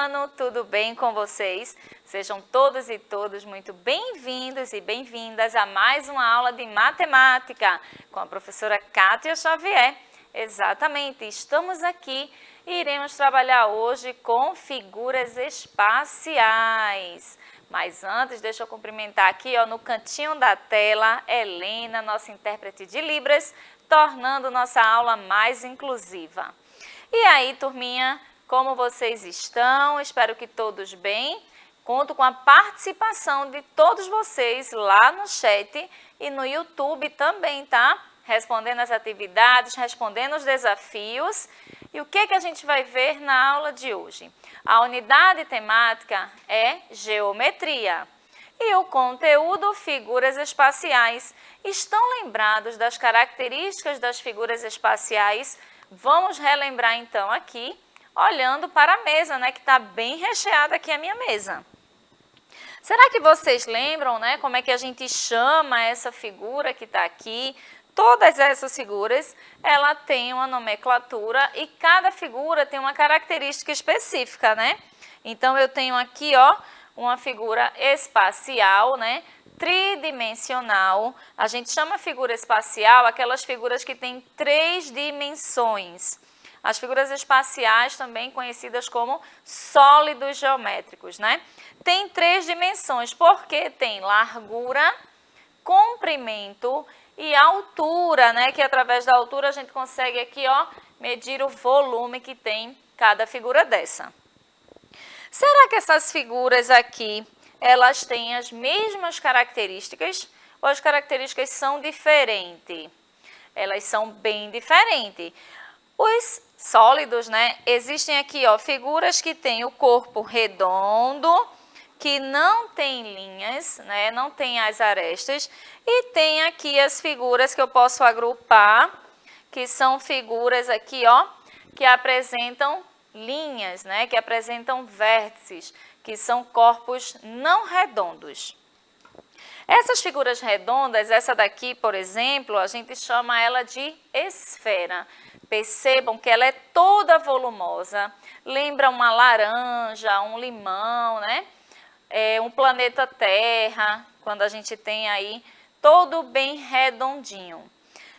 ano, tudo bem com vocês? Sejam todos e todas muito bem-vindos e bem-vindas a mais uma aula de matemática com a professora Kátia Xavier. Exatamente, estamos aqui e iremos trabalhar hoje com figuras espaciais. Mas antes, deixa eu cumprimentar aqui no cantinho da tela, Helena, nossa intérprete de Libras, tornando nossa aula mais inclusiva. E aí, turminha, como vocês estão? Espero que todos bem. Conto com a participação de todos vocês lá no chat e no YouTube também, tá? Respondendo as atividades, respondendo os desafios. E o que a gente vai ver na aula de hoje? A unidade temática é geometria. E o conteúdo, figuras espaciais. Estão lembrados das características das figuras espaciais? Vamos relembrar então aqui, olhando para a mesa, né, que está bem recheada aqui a minha mesa. Será que vocês lembram, né, como é que a gente chama essa figura que está aqui? Todas essas figuras, ela tem uma nomenclatura e cada figura tem uma característica específica, né? Então, eu tenho aqui, uma figura espacial, né? Tridimensional. A gente chama figura espacial aquelas figuras que têm 3 dimensões. As figuras espaciais, também conhecidas como sólidos geométricos, né? Tem 3 dimensões, porque tem largura, comprimento e altura, né? Que através da altura a gente consegue aqui, medir o volume que tem cada figura dessa. Será que essas figuras aqui, elas têm as mesmas características ou as características são diferentes? Elas são bem diferentes. Os sólidos, né? Existem aqui, figuras que têm o corpo redondo, que não tem linhas, né? Não tem as arestas, e tem aqui as figuras que eu posso agrupar, que são figuras aqui, que apresentam linhas, né? Que apresentam vértices, que são corpos não redondos. Essas figuras redondas, essa daqui, por exemplo, a gente chama ela de esfera. Percebam que ela é toda volumosa, lembra uma laranja, um limão, né? Um planeta Terra, quando a gente tem aí todo bem redondinho.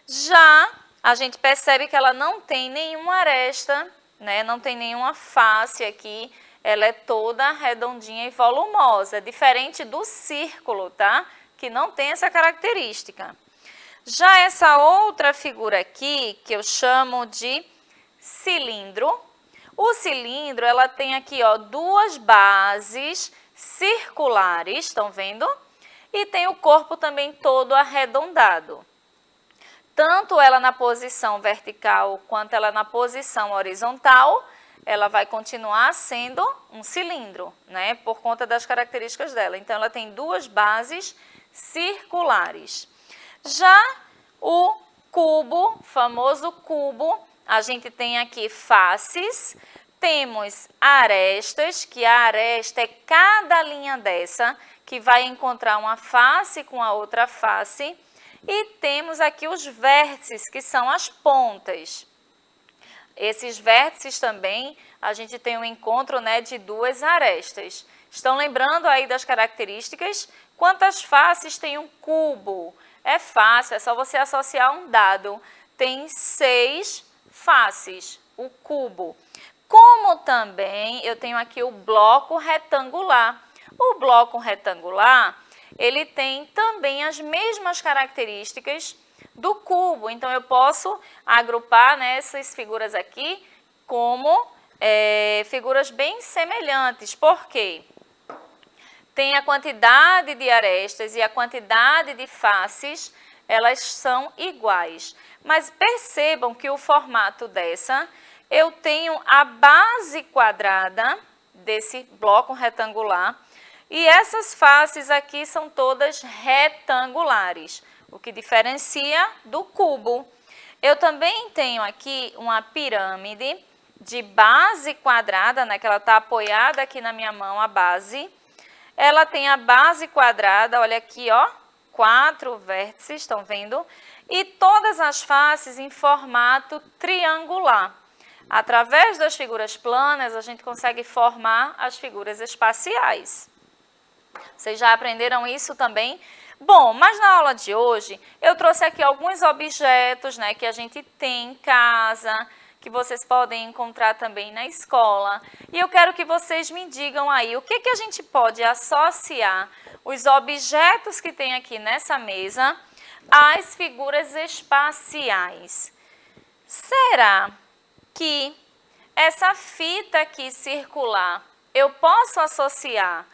Já a gente percebe que ela não tem nenhuma aresta, né? Não tem nenhuma face aqui, ela é toda redondinha e volumosa, diferente do círculo, tá? Que não tem essa característica. Já essa outra figura aqui, que eu chamo de cilindro, o cilindro, ela tem aqui, duas bases circulares, estão vendo? E tem o corpo também todo arredondado. Tanto ela na posição vertical quanto ela na posição horizontal, ela vai continuar sendo um cilindro, né? Por conta das características dela. Então, ela tem duas bases circulares. Já o cubo, famoso cubo, a gente tem aqui faces, temos arestas, que a aresta é cada linha dessa, que vai encontrar uma face com a outra face, e temos aqui os vértices, que são as pontas. Esses vértices também, a gente tem um encontro, né, de duas arestas. Estão lembrando aí das características? Quantas faces tem um cubo? É fácil, é só você associar um dado. Tem 6 faces, o cubo. Como também eu tenho aqui o bloco retangular. O bloco retangular, ele tem também as mesmas características do cubo. Então, eu posso agrupar, né, essas figuras aqui como figuras bem semelhantes. Por quê? Tem a quantidade de arestas e a quantidade de faces, elas são iguais. Mas percebam que o formato dessa, eu tenho a base quadrada desse bloco retangular e essas faces aqui são todas retangulares, o que diferencia do cubo. Eu também tenho aqui uma pirâmide de base quadrada, né, que ela está apoiada aqui na minha mão, a base. Ela tem a base quadrada, olha aqui, 4 vértices, estão vendo? E todas as faces em formato triangular. Através das figuras planas, a gente consegue formar as figuras espaciais. Vocês já aprenderam isso também? Bom, mas na aula de hoje, eu trouxe aqui alguns objetos, né, que a gente tem em casa, que vocês podem encontrar também na escola. E eu quero que vocês me digam aí o que a gente pode associar os objetos que tem aqui nessa mesa às figuras espaciais. Será que essa fita aqui circular eu posso associar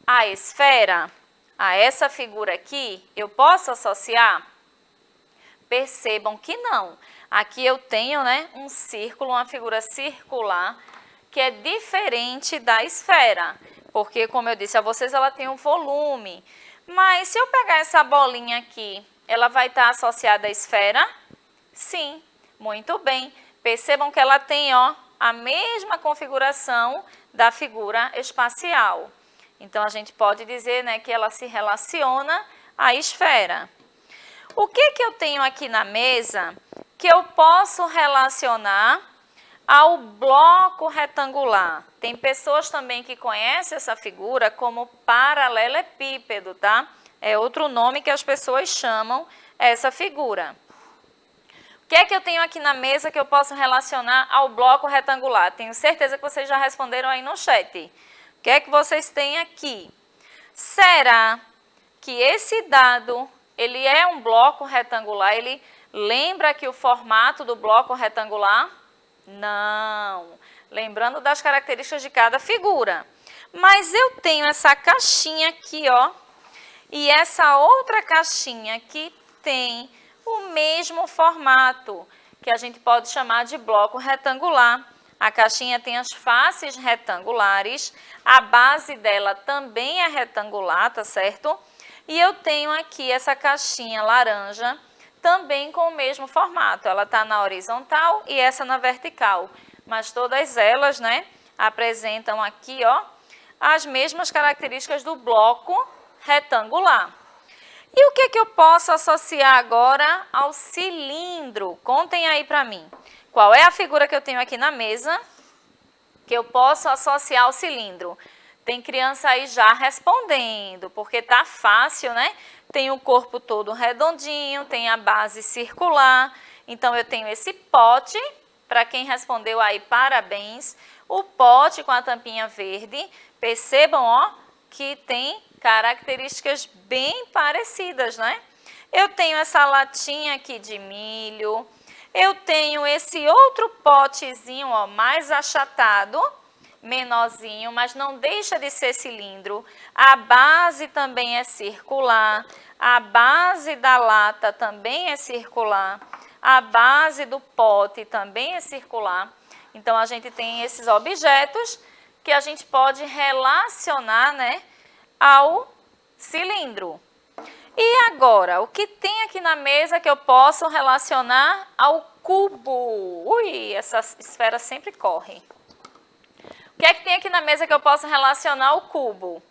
à esfera? A essa figura aqui, eu posso associar? Percebam que não. Aqui eu tenho, né, um círculo, uma figura circular, que é diferente da esfera. Porque, como eu disse a vocês, ela tem um volume. Mas se eu pegar essa bolinha aqui, ela vai estar associada à esfera? Sim, muito bem. Percebam que ela tem, ó, a mesma configuração da figura espacial. Então, a gente pode dizer, né, que ela se relaciona à esfera. O que eu tenho aqui na mesa que eu posso relacionar ao bloco retangular? Tem pessoas também que conhecem essa figura como paralelepípedo, tá? É outro nome que as pessoas chamam essa figura. O que eu tenho aqui na mesa que eu posso relacionar ao bloco retangular? Tenho certeza que vocês já responderam aí no chat. O que é que vocês têm aqui? Será que esse dado, ele é um bloco retangular? Ele lembra aqui o formato do bloco retangular? Não. Lembrando das características de cada figura. Mas eu tenho essa caixinha aqui, ó, e essa outra caixinha que tem o mesmo formato, que a gente pode chamar de bloco retangular. A caixinha tem as faces retangulares, a base dela também é retangular, tá certo? E eu tenho aqui essa caixinha laranja, também com o mesmo formato. Ela está na horizontal e essa na vertical. Mas todas elas, né, apresentam aqui, ó, as mesmas características do bloco retangular. E o que eu posso associar agora ao cilindro? Contem aí para mim. Qual é a figura que eu tenho aqui na mesa que eu posso associar ao cilindro? Tem criança aí já respondendo, porque tá fácil, né? Tem o corpo todo redondinho, tem a base circular. Então, eu tenho esse pote, para quem respondeu aí, parabéns. O pote com a tampinha verde, percebam, ó, que tem características bem parecidas, né? Eu tenho essa latinha aqui de milho. Eu tenho esse outro potezinho, ó, mais achatado, menorzinho, mas não deixa de ser cilindro. A base também é circular, a base da lata também é circular, a base do pote também é circular. Então, a gente tem esses objetos que a gente pode relacionar, né, ao cilindro. E agora, o que tem aqui na mesa que eu posso relacionar ao cubo? Ui, essa esfera sempre corre. O que é que tem aqui na mesa que eu posso relacionar ao cubo?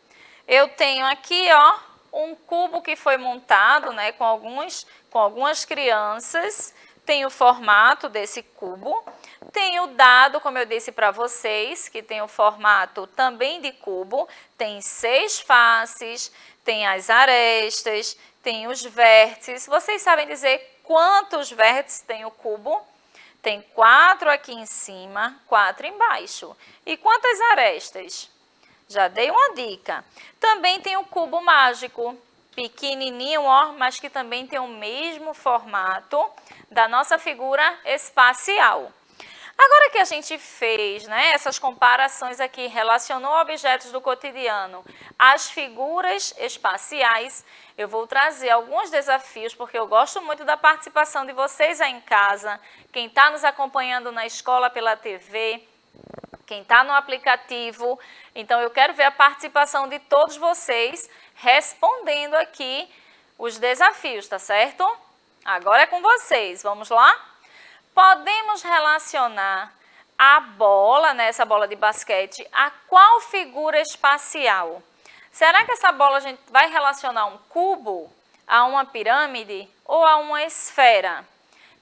Eu tenho aqui, ó, um cubo que foi montado, né, com algumas crianças. Tem o formato desse cubo. Tem o dado, como eu disse para vocês, que tem o formato também de cubo. Tem 6 faces, tem as arestas, tem os vértices. Vocês sabem dizer quantos vértices tem o cubo? Tem 4 aqui em cima, 4 embaixo. E quantas arestas? Já dei uma dica. Também tem o cubo mágico, pequenininho, ó, mas que também tem o mesmo formato da nossa figura espacial. Agora que a gente fez, né, essas comparações aqui, relacionou objetos do cotidiano às figuras espaciais, eu vou trazer alguns desafios, porque eu gosto muito da participação de vocês aí em casa, quem está nos acompanhando na escola pela TV, quem está no aplicativo. Então, eu quero ver a participação de todos vocês respondendo aqui os desafios, tá certo? Agora é com vocês, vamos lá? Podemos relacionar a bola, né, essa bola de basquete, a qual figura espacial? Será que essa bola a gente vai relacionar um cubo, a uma pirâmide ou a uma esfera?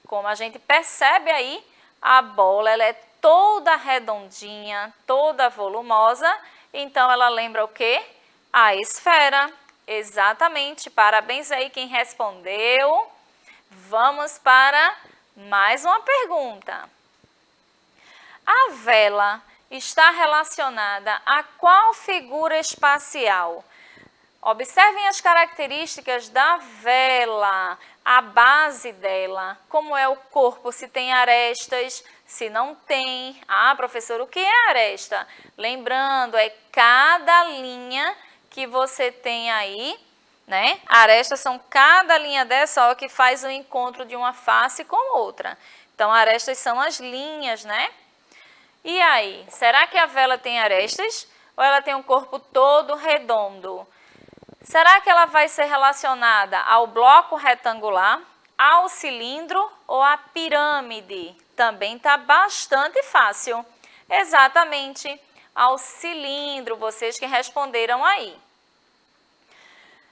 Como a gente percebe aí, a bola ela é toda redondinha, toda volumosa, então ela lembra o quê? A esfera. Exatamente, parabéns aí quem respondeu. Vamos para mais uma pergunta. A vela está relacionada a qual figura espacial? Observem as características da vela, a base dela, como é o corpo, se tem arestas, se não tem. Ah, professor, o que é aresta? Lembrando, é cada linha que você tem aí, né? Arestas são cada linha dessa ó, que faz o encontro de uma face com outra. Então, arestas são as linhas, né? E aí, será que a vela tem arestas ou ela tem um corpo todo redondo? Será que ela vai ser relacionada ao bloco retangular, ao cilindro ou à pirâmide? Também está bastante fácil. Exatamente, ao cilindro, vocês que responderam aí.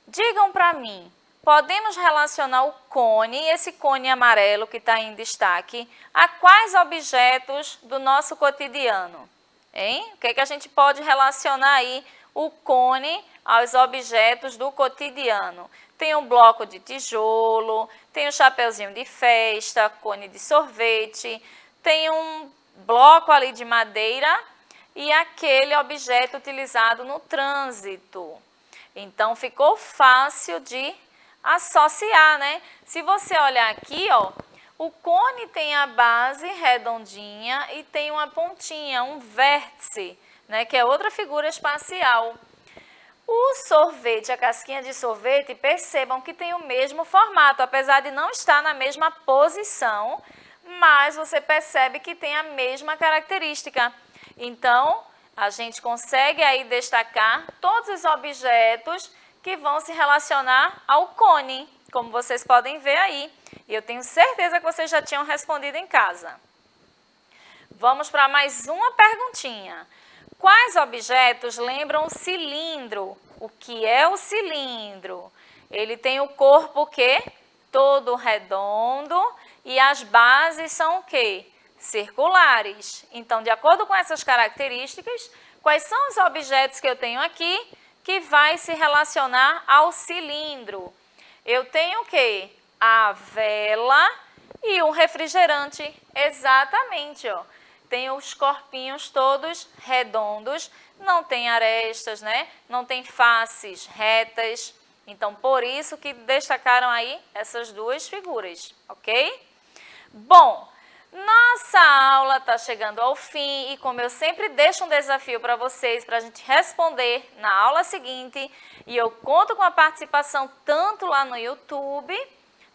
Digam para mim, podemos relacionar o cone, esse cone amarelo que está em destaque, a quais objetos do nosso cotidiano? Hein? O que é que a gente pode relacionar aí o cone aos objetos do cotidiano? Tem um bloco de tijolo, tem um chapeuzinho de festa, cone de sorvete, tem um bloco ali de madeira e aquele objeto utilizado no trânsito. Então, ficou fácil de associar, né? Se você olhar aqui, ó, o cone tem a base redondinha e tem uma pontinha, um vértice, né? Que é outra figura espacial. O sorvete, a casquinha de sorvete, percebam que tem o mesmo formato, apesar de não estar na mesma posição, mas você percebe que tem a mesma característica. Então, a gente consegue aí destacar todos os objetos que vão se relacionar ao cone, como vocês podem ver aí. E eu tenho certeza que vocês já tinham respondido em casa. Vamos para mais uma perguntinha. Quais objetos lembram o cilindro? O que é o cilindro? Ele tem o corpo o quê? Todo redondo e as bases são o quê? Circulares. Então, de acordo com essas características, quais são os objetos que eu tenho aqui que vai se relacionar ao cilindro? Eu tenho o quê? A vela e um refrigerante. Exatamente, ó. Tem os corpinhos todos redondos, não tem arestas, né? Não tem faces retas. Então, por isso que destacaram aí essas duas figuras, ok? Bom, nossa aula está chegando ao fim e como eu sempre deixo um desafio para vocês, para a gente responder na aula seguinte, e eu conto com a participação tanto lá no YouTube,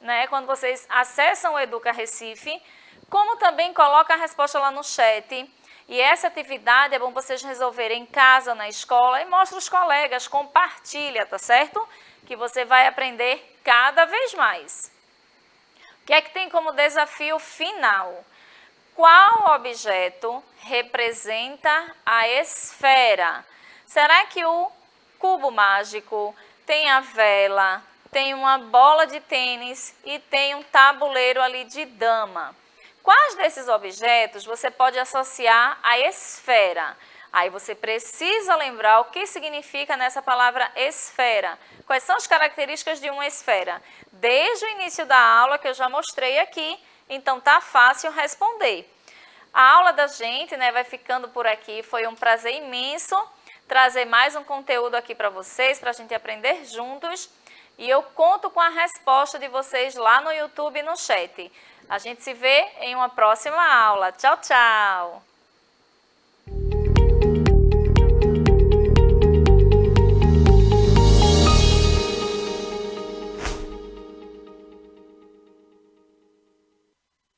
né, quando vocês acessam o Educa Recife, como também coloca a resposta lá no chat. E essa atividade é bom vocês resolverem em casa, na escola, e mostra os colegas, compartilha, tá certo? Que você vai aprender cada vez mais. O que é que tem como desafio final? Qual objeto representa a esfera? Será que o cubo mágico tem a vela, tem uma bola de tênis e tem um tabuleiro ali de dama? Quais desses objetos você pode associar à esfera? Aí você precisa lembrar o que significa nessa palavra esfera. Quais são as características de uma esfera? Desde o início da aula, que eu já mostrei aqui, então tá fácil responder. A aula da gente, né, vai ficando por aqui. Foi um prazer imenso trazer mais um conteúdo aqui para vocês, para a gente aprender juntos. E eu conto com a resposta de vocês lá no YouTube e no chat. A gente se vê em uma próxima aula. Tchau, tchau!